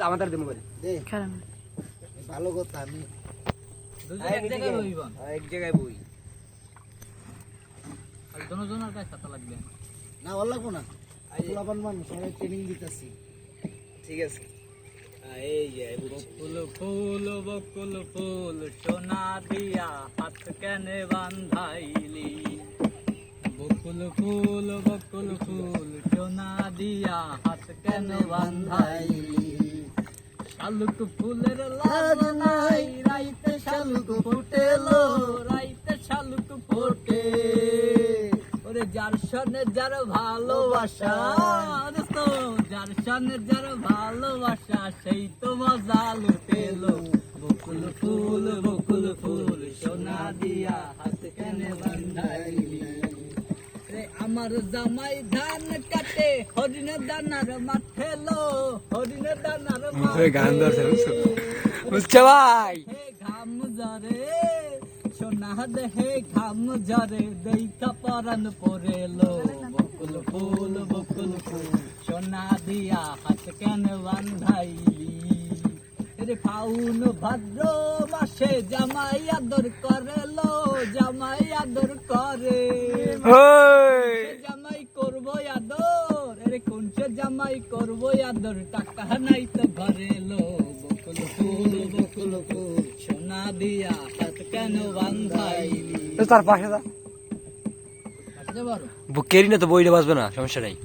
আমাদের দেবো করে ভালো কথা আমি এক জায়গায় বই দুজনের কাছে ছাতা লাগবে না ভালো লাগবো না পোলাপান মানুষ সবাই ট্রেনিং দিতেছি ঠিক আছে এই যে বকুল ফুল সোনা দিয়া হাত কেনে বান্ধাইলি বকুল ফুল সোনা দিয়া হাত কেনে বান্ধাইলি শালুক ফুলের লাজ নাই রাইতে শালুক ফুটেলো রাইতে শালুক ফোটে ওরে যার সনে যার ভালোবাসা দোস্ত যার সনে যার ভালোবাসা সেই তো মজা লুটেলো বকুল ফুল সোনা দিয়া হাত কেনে বান্ধাইলি রে আমার জামাই ধান কাটে হরিণের দানার মাঠেলো হরিণের দানার মাঠে গান ধরছে বুঝছো ভাই হে ঘাম জরে সোনা দেহে ঘাম জরে দেখা পরান পরেলো বকুল ফুল সোনা দিয়া হাত কেন বান্ধাইলি রে ফাউন ভাদ্র মাসে জামাই আদর করেলো জামাই আদর করে জামাই করবো আদর রে কোন সে জামাই করবো আদর টাকা নাই তো ঘরে লো বকুল ফুল সোনা দিয়া হাত কেন বান্ধাইলি তার পাশে দা আসতে পারো বুকেরই না তো বইটা বাজবে না সমস্যা নাই